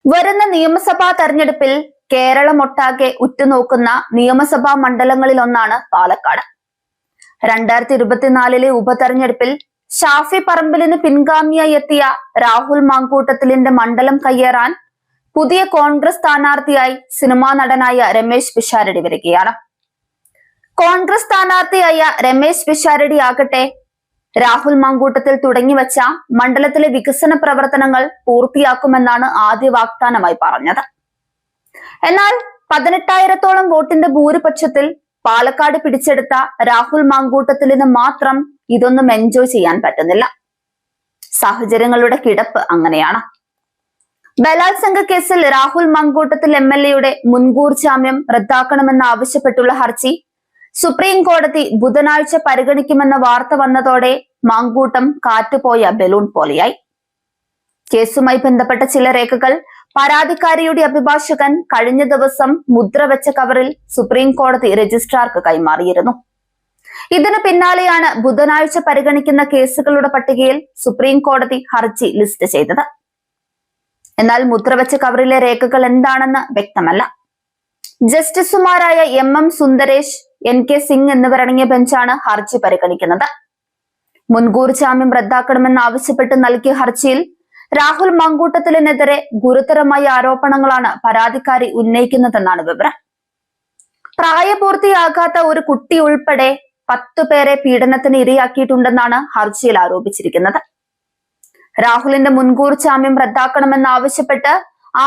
വരുന്ന നിയമസഭാ തെരഞ്ഞെടുപ്പിൽ കേരളമൊട്ടാകെ ഉറ്റുനോക്കുന്ന നിയമസഭാ മണ്ഡലങ്ങളിലൊന്നാണ് പാലക്കാട്. 2024 ഉപതെരഞ്ഞെടുപ്പിൽ ഷാഫി പറമ്പിലിന് പിൻഗാമിയായി എത്തിയ രാഹുൽ മാങ്കൂട്ടത്തിലിന്റെ മണ്ഡലം കയ്യേറാൻ പുതിയ കോൺഗ്രസ് സ്ഥാനാർത്ഥിയായി സിനിമാ നടനായ രമേശ് പിഷാരടി വരികയാണ്. കോൺഗ്രസ് സ്ഥാനാർത്ഥിയായ രമേശ് പിഷാരടി ആകട്ടെ രാഹുൽ മാങ്കൂട്ടത്തിൽ തുടങ്ങിവെച്ച മണ്ഡലത്തിലെ വികസന പ്രവർത്തനങ്ങൾ പൂർത്തിയാക്കുമെന്നാണ് ആദ്യ വാഗ്ദാനമായി പറഞ്ഞത്. എന്നാൽ 18,000-ഓളം വോട്ടിന്റെ ഭൂരിപക്ഷത്തിൽ പാലക്കാട് പിടിച്ചെടുത്ത രാഹുൽ മാങ്കൂട്ടത്തിലിന് മാത്രം ഇതൊന്നും എൻജോയ് ചെയ്യാൻ പറ്റുന്നില്ല. സാഹചര്യങ്ങളുടെ കിടപ്പ് അങ്ങനെയാണ്. ബലാത്സംഗ കേസിൽ രാഹുൽ മാങ്കൂട്ടത്തിൽ MLA-യുടെ മുൻകൂർ ജാമ്യം റദ്ദാക്കണമെന്ന് ആവശ്യപ്പെട്ടുള്ള ഹർജി സുപ്രീം കോടതി ബുധനാഴ്ച പരിഗണിക്കുമെന്ന വാർത്ത വന്നതോടെ മാങ്കൂട്ടം കാറ്റുപോയ ബലൂൺ പോലെയായി. കേസുമായി ബന്ധപ്പെട്ട ചില രേഖകൾ പരാതിക്കാരിയുടെ അഭിഭാഷകൻ കഴിഞ്ഞ ദിവസം മുദ്രവെച്ച കവറിൽ സുപ്രീം കോടതി രജിസ്ട്രാർക്ക് കൈമാറിയിരുന്നു. ഇതിനു പിന്നാലെയാണ് ബുധനാഴ്ച പരിഗണിക്കുന്ന കേസുകളുടെ പട്ടികയിൽ സുപ്രീം കോടതി ഹർജി ലിസ്റ്റ് ചെയ്തത്. എന്നാൽ മുദ്രവെച്ച കവറിലെ രേഖകൾ എന്താണെന്ന് വ്യക്തമല്ല. ജസ്റ്റിസുമാരായ MM സുന്ദരേഷ്, NK സിംഗ് എന്നിവരടങ്ങിയ ബെഞ്ചാണ് ഹർജി പരിഗണിക്കുന്നത്. മുൻകൂർ ജാമ്യം റദ്ദാക്കണമെന്ന് ആവശ്യപ്പെട്ട് നൽകിയ ഹർജിയിൽ രാഹുൽ മാങ്കൂട്ടത്തിലിനെതിരെ ഗുരുതരമായ ആരോപണങ്ങളാണ് പരാതിക്കാരി ഉന്നയിക്കുന്നതെന്നാണ് വിവരം. പ്രായപൂർത്തിയാകാത്ത ഒരു കുട്ടി ഉൾപ്പെടെ 10 പേരെ പീഡനത്തിന് ഇരയാക്കിയിട്ടുണ്ടെന്നാണ് ഹർജിയിൽ ആരോപിച്ചിരിക്കുന്നത്. രാഹുലിന്റെ മുൻകൂർ ജാമ്യം റദ്ദാക്കണമെന്ന് ആവശ്യപ്പെട്ട്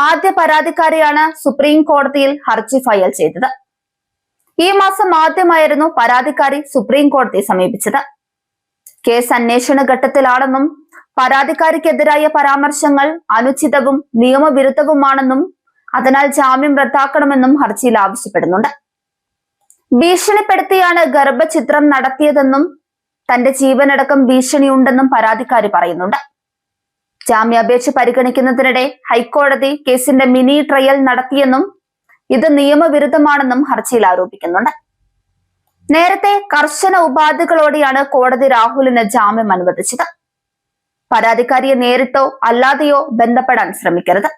ആദ്യ പരാതിക്കാരിയാണ് സുപ്രീം കോടതിയിൽ ഹർജി ഫയൽ ചെയ്തത്. ഈ മാസം ആദ്യമായിരുന്നു പരാതിക്കാരി സുപ്രീം കോടതിയെ സമീപിച്ചത്. കേസ് അന്വേഷണ ഘട്ടത്തിലാണെന്നും പരാതിക്കാരിക്കെതിരായ പരാമർശങ്ങൾ അനുചിതവും നിയമവിരുദ്ധവുമാണെന്നും അതിനാൽ ജാമ്യം റദ്ദാക്കണമെന്നും ഹർജിയിൽ ആവശ്യപ്പെടുന്നുണ്ട്. ഭീഷണിപ്പെടുത്തിയാണ് ഗർഭചിത്രം നടത്തിയതെന്നും തന്റെ ജീവനടക്കം ഭീഷണിയുണ്ടെന്നും പരാതിക്കാരി പറയുന്നുണ്ട്. ജാമ്യാപേക്ഷ പരിഗണിക്കുന്നതിനിടെ ഹൈക്കോടതി കേസിന്റെ മിനി ട്രയൽ നടത്തിയെന്നും ഇത് നിയമവിരുദ്ധമാണെന്നും ഹർജിയിൽ ആരോപിക്കുന്നുണ്ട്. നേരത്തെ കർശന ഉപാധികളോടെയാണ് കോടതി രാഹുലിന് ജാമ്യം അനുവദിച്ചത്. പരാതിക്കാരിയെ നേരിട്ടോ അല്ലാതെയോ ബന്ധപ്പെടാൻ ശ്രമിക്കരുത്,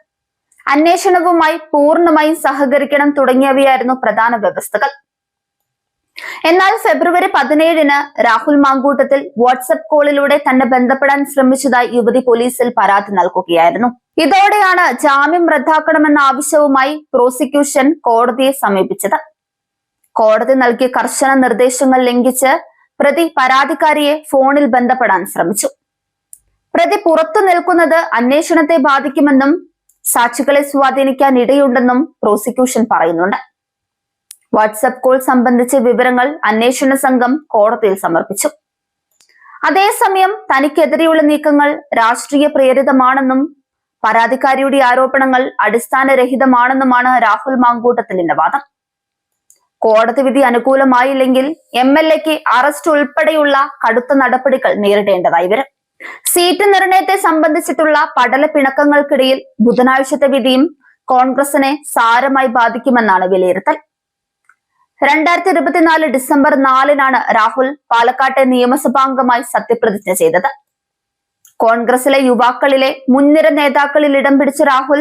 അന്വേഷണവുമായി പൂർണ്ണമായും സഹകരിക്കണം തുടങ്ങിയവയായിരുന്നു പ്രധാന വ്യവസ്ഥകൾ. എന്നാൽ ഫെബ്രുവരി 17-ന് രാഹുൽ മാങ്കൂട്ടത്തിൽ വാട്സ്ആപ്പ് കോളിലൂടെ തന്നെ ബന്ധപ്പെടാൻ ശ്രമിച്ചതായി യുവതി പോലീസിൽ പരാതി നൽകുകയായിരുന്നു. ഇതോടെയാണ് ജാമ്യം റദ്ദാക്കണമെന്ന ആവശ്യവുമായി പ്രോസിക്യൂഷൻ കോടതിയെ സമീപിച്ചത്. കോടതി നൽകിയ കർശന നിർദ്ദേശങ്ങൾ ലംഘിച്ച് പ്രതി പരാതിക്കാരിയെ ഫോണിൽ ബന്ധപ്പെടാൻ ശ്രമിച്ചു. പ്രതി പുറത്തു നിൽക്കുന്നത് അന്വേഷണത്തെ ബാധിക്കുമെന്നും സാക്ഷികളെ സ്വാധീനിക്കാൻ ഇടയുണ്ടെന്നും പ്രോസിക്യൂഷൻ പറയുന്നുണ്ട്. വാട്സ്ആപ്പ് കോൾ സംബന്ധിച്ച വിവരങ്ങൾ അന്വേഷണ സംഘം കോടതിയിൽ സമർപ്പിച്ചു. അതേസമയം തനിക്കെതിരെയുള്ള നീക്കങ്ങൾ രാഷ്ട്രീയ പ്രേരിതമാണെന്നും പരാതിക്കാരിയുടെ ആരോപണങ്ങൾ അടിസ്ഥാനരഹിതമാണെന്നുമാണ് രാഹുൽ മാങ്കൂട്ടത്തിലിന്റെ വാദം. കോടതി വിധി അനുകൂലമായില്ലെങ്കിൽ MLA-ക്ക് അറസ്റ്റ് ഉൾപ്പെടെയുള്ള കടുത്ത നടപടികൾ നേരിടേണ്ടതായി വരും. സീറ്റ് നിർണയത്തെ സംബന്ധിച്ചിട്ടുള്ള പടല പിണക്കങ്ങൾക്കിടയിൽ ബുധനാഴ്ചത്തെ വിധിയും കോൺഗ്രസിനെ സാരമായി ബാധിക്കുമെന്നാണ് വിലയിരുത്തൽ. 2024 ഡിസംബർ 4-നാണ് രാഹുൽ പാലക്കാട്ടെ നിയമസഭാംഗമായി സത്യപ്രതിജ്ഞ ചെയ്തത്. കോൺഗ്രസിലെ യുവാക്കളിലെ മുൻനിര നേതാക്കളിൽ ഇടം പിടിച്ച രാഹുൽ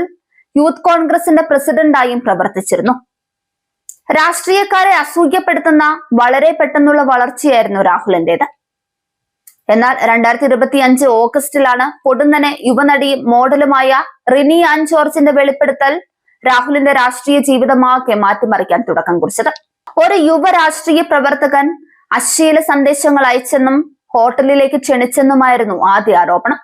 യൂത്ത് കോൺഗ്രസിന്റെ പ്രസിഡന്റായും പ്രവർത്തിച്ചിരുന്നു. രാഷ്ട്രീയക്കാരെ അസൂയപ്പെടുത്തുന്ന വളരെ പെട്ടെന്നുള്ള വളർച്ചയായിരുന്നു രാഹുലിന്റേത്. എന്നാൽ 2025 ഓഗസ്റ്റിലാണ് പൊടുന്നനെ യുവനടിയും മോഡലുമായ റിനി ആൻ ജോർജിന്റെ വെളിപ്പെടുത്തൽ രാഹുലിന്റെ രാഷ്ട്രീയ ജീവിതമാകെ മാറ്റിമറിക്കാൻ തുടക്കം കുറിച്ചത്. ഒരു യുവ രാഷ്ട്രീയ പ്രവർത്തകൻ അശ്ലീല സന്ദേശങ്ങൾ അയച്ചെന്നും ഹോട്ടലിലേക്ക് ക്ഷണിച്ചെന്നുമായിരുന്നു ആദ്യ ആരോപണം.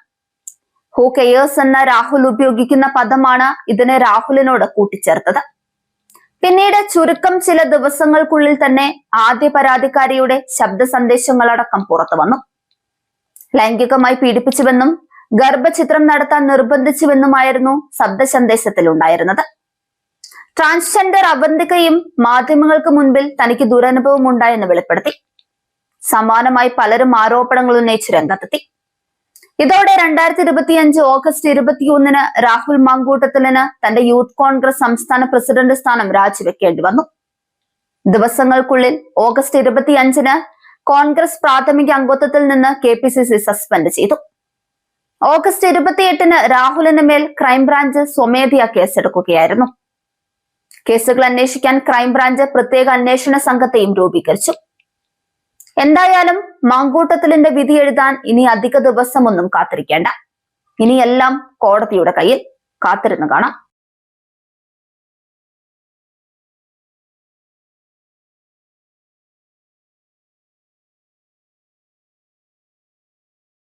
ഹൂ കെയേഴ്സ് എന്ന രാഹുൽ ഉപയോഗിക്കുന്ന പദമാണ് ഇതിനെ രാഹുലിനോട് കൂട്ടിച്ചേർത്തത്. പിന്നീട് ചുരുക്കം ചില ദിവസങ്ങൾക്കുള്ളിൽ തന്നെ ആദ്യ പരാതിക്കാരിയുടെ ശബ്ദ സന്ദേശങ്ങളടക്കം പുറത്തു വന്നു. ലൈംഗികമായി പീഡിപ്പിച്ചുവെന്നും ഗർഭചിത്രം നടത്താൻ നിർബന്ധിച്ചുവെന്നുമായിരുന്നു ശബ്ദ സന്ദേശത്തിൽ ഉണ്ടായിരുന്നത്. ട്രാൻസ്ജെൻഡർ അവന്തികയും മാധ്യമങ്ങൾക്ക് മുൻപിൽ തനിക്ക് ദുരനുഭവം ഉണ്ടായെന്ന് വെളിപ്പെടുത്തി. സമാനമായി പലരും ആരോപണങ്ങൾ ഉന്നയിച്ച് രംഗത്തെത്തി. ഇതോടെ 2025 ഓഗസ്റ്റ് 21-ന് രാഹുൽ മാങ്കൂട്ടത്തിലിന് തന്റെ യൂത്ത് കോൺഗ്രസ് സംസ്ഥാന പ്രസിഡന്റ് സ്ഥാനം രാജിവെക്കേണ്ടി വന്നു. ദിവസങ്ങൾക്കുള്ളിൽ ഓഗസ്റ്റ് 25-ന് കോൺഗ്രസ് പ്രാഥമിക അംഗത്വത്തിൽ നിന്ന് KPCC സസ്പെൻഡ് ചെയ്തു. ഓഗസ്റ്റ് 28-ന് രാഹുലിന് മേൽ ക്രൈംബ്രാഞ്ച് സ്വമേധയാ കേസെടുക്കുകയായിരുന്നു. കേസുകൾ അന്വേഷിക്കാൻ ക്രൈംബ്രാഞ്ച് പ്രത്യേക അന്വേഷണ സംഘത്തെയും രൂപീകരിച്ചു. എന്തായാലും മാങ്കൂട്ടത്തിലിന്റെ വിധി എഴുതാൻ ഇനി അധിക ദിവസമൊന്നും കാത്തിരിക്കേണ്ട. ഇനിയെല്ലാം കോടതിയുടെ കയ്യിൽ. കാത്തിരുന്ന് കാണാം.